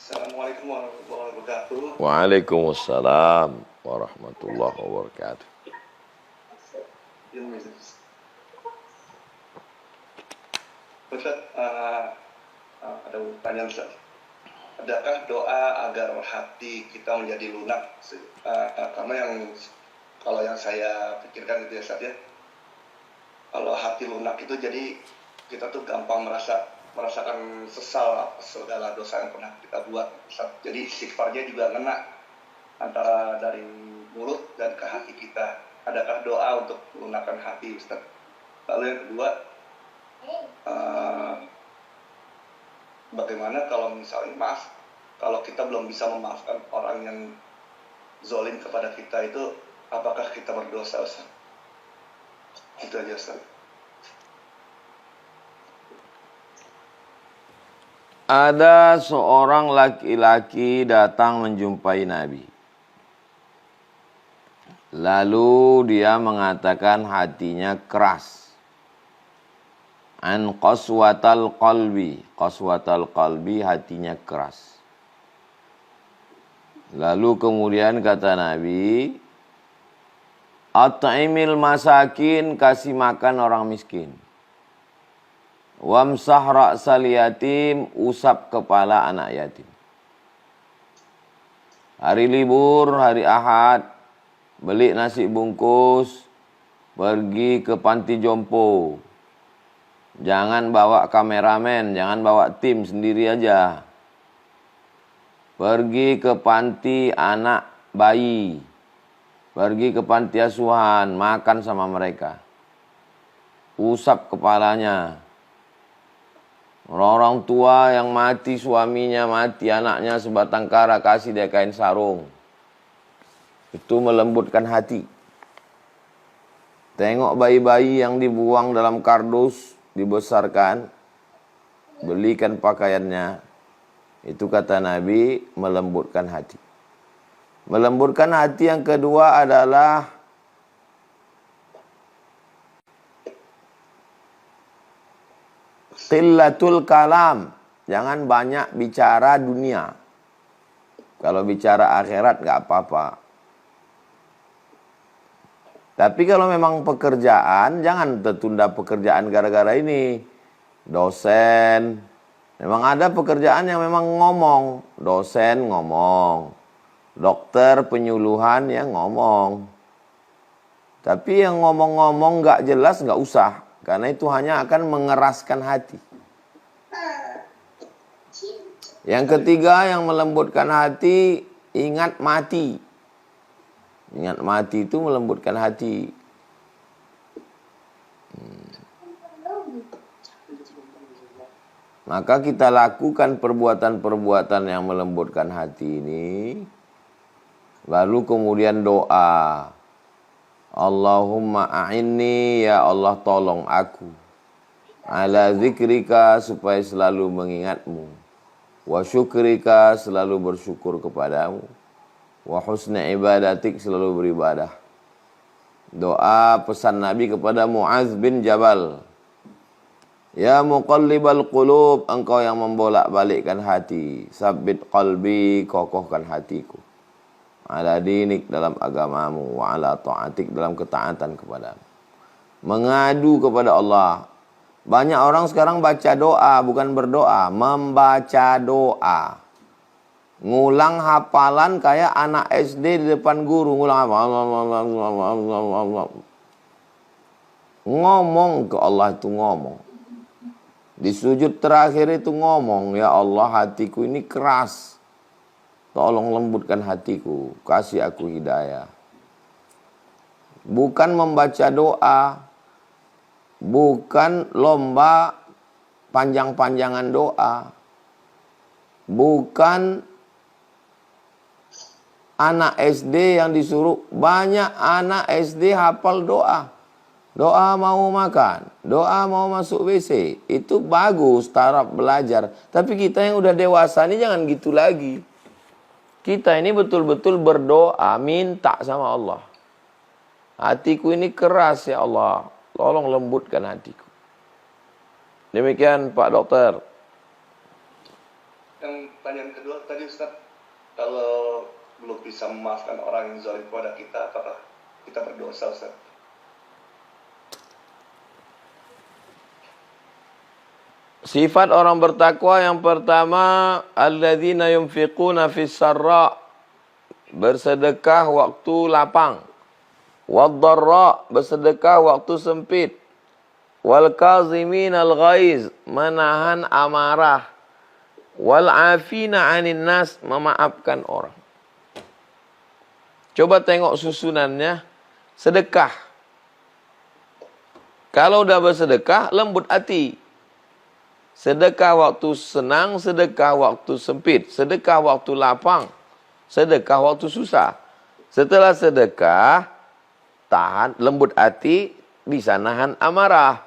Assalamualaikum warahmatullahi wabarakatuh. Waalaikumsalam warahmatullahi wabarakatuh. Ustaz, ada pertanyaan Ustaz. Adakah doa agar hati kita menjadi lunak? Karena kalau yang saya pikirkan itu ya Ustaz ya, kalau hati lunak itu jadi kita tuh gampang merasakan sesal segala dosa yang pernah kita buat Ustaz. Jadi istighfarnya juga ngena antara dari mulut dan ke hati kita. Adakah doa untuk melunakkan hati Ustaz? Lalu yang kedua, bagaimana kalau misalnya kalau kita belum bisa memaafkan orang yang zolim kepada kita itu, apakah kita berdosa Ustaz? Itu aja Ustaz. Ada seorang laki-laki datang menjumpai Nabi. Lalu dia mengatakan hatinya keras. An qaswatal qalbi. Qaswatal qalbi, hatinya keras. Lalu kemudian kata Nabi, at'imil masakin, kasih makan orang miskin. Wamsah ra'sal yatim, usap kepala anak yatim. Hari libur, hari Ahad, beli nasi bungkus, pergi ke panti jompo. Jangan bawa kameramen, jangan bawa tim, sendiri aja. Pergi ke panti anak bayi. Pergi ke panti asuhan, makan sama mereka. Usap kepalanya. Orang tua yang mati, suaminya mati, anaknya sebatang kara, kasih dia kain sarung. Itu melembutkan hati. Tengok bayi-bayi yang dibuang dalam kardus, dibesarkan, belikan pakaiannya. Itu kata Nabi, melembutkan hati. Melembutkan hati yang kedua adalah qillatul kalam. Jangan banyak bicara dunia. Kalau bicara akhirat gak apa-apa. Tapi kalau memang pekerjaan, jangan tertunda pekerjaan gara-gara ini. Dosen. Memang ada pekerjaan yang memang ngomong. Dosen ngomong. Dokter penyuluhan yang ngomong. Tapi yang ngomong-ngomong gak jelas gak usah. Karena itu hanya akan mengeraskan hati. Yang ketiga yang melembutkan hati, ingat mati. Ingat mati itu melembutkan hati. Maka kita lakukan perbuatan-perbuatan yang melembutkan hati ini. Lalu kemudian doa. Allahumma a'inni, ya Allah tolong aku. Ala zikrika, supaya selalu mengingatmu. Wa syukrika, selalu bersyukur kepadamu. Wa husna ibadatik, selalu beribadah. Doa pesan Nabi kepada Mu'adz bin Jabal. Ya muqallibal qulub, engkau yang membolak-balikkan hati. Sabbit qalbi, kokohkan hatiku. Ala dinik, dalam agamamu. Wa ala ta'atik, dalam ketaatan kepadamu. Mengadu kepada Allah. Banyak orang sekarang baca doa, bukan berdoa. Membaca doa. Ngulang hafalan kayak anak SD di depan guru. Ngulang hafalan. Ngomong ke Allah itu ngomong. Di sujud terakhir itu ngomong. Ya Allah, hatiku ini keras. Tolong lembutkan hatiku. Kasih aku hidayah. Bukan membaca doa. Bukan lomba panjang-panjangan doa. Bukan anak SD yang disuruh. Banyak anak SD hafal doa. Doa mau makan. Doa mau masuk WC. Itu bagus, taraf belajar. Tapi kita yang udah dewasa ini jangan gitu lagi. Kita ini betul-betul berdoa, minta sama Allah. Hatiku ini keras ya Allah. Tolong lembutkan hatiku. Demikian Pak Dokter. yang pertanyaan kedua tadi Ustaz, kalau belum bisa memaafkan orang yang zalim kepada kita, apakah kita berdosa Ustaz? Sifat orang bertakwa yang pertama, alladzina yunfiquna fis sarra, bersedekah waktu lapang. Wad-dharra, bersedekah waktu sempit. Wal kazimin al-ghaiz, menahan amarah. Wal afina 'anil nas, memaafkan orang. Coba tengok susunannya, sedekah. Kalau udah bersedekah, lembut hati. Sedekah waktu senang, sedekah waktu sempit, sedekah waktu lapang, sedekah waktu susah. Setelah sedekah, tahan, lembut hati, bisa nahan amarah,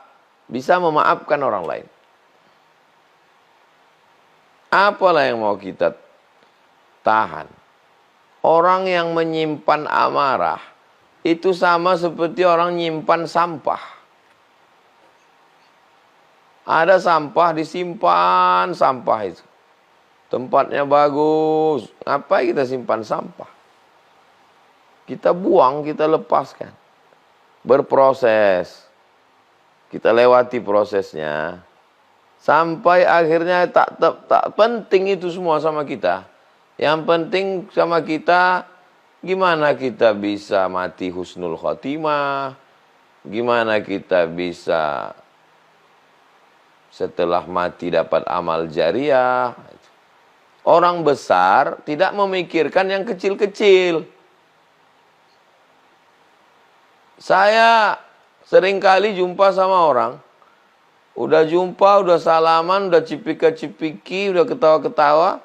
bisa memaafkan orang lain. Apalah yang mau kita tahan? Orang yang menyimpan amarah, itu sama seperti orang nyimpan sampah. Ada sampah disimpan, sampah itu. Tempatnya bagus. Ngapain kita simpan sampah? Kita buang, kita lepaskan. Berproses. Kita lewati prosesnya. Sampai akhirnya tak penting itu semua sama kita. Yang penting sama kita, gimana kita bisa mati husnul khotimah. Gimana kita bisa setelah mati dapat amal jariah. Orang besar tidak memikirkan yang kecil-kecil. Saya seringkali jumpa sama orang. Udah jumpa, udah salaman, udah cipika-cipiki, udah ketawa-ketawa.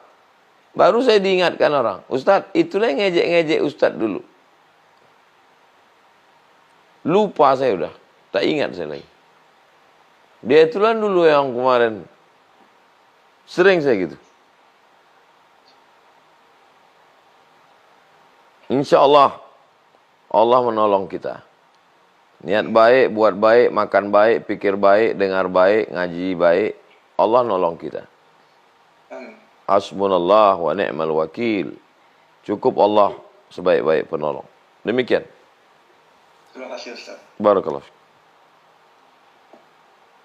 Baru saya diingatkan orang. Ustadz, itulah yang ngejek-ngejek Ustadz dulu. Lupa saya udah. Tak ingat saya lagi. Dia itulah dulu yang kemarin. Sering saya gitu. Insya Allah, Allah menolong kita. Niat baik, buat baik, makan baik, pikir baik, dengar baik, ngaji baik. Allah nolong kita. Hasbunallah wa ni'mal wakil. Cukup Allah sebaik-baik penolong. Demikian. Terima kasih Ustaz. Barakallahu.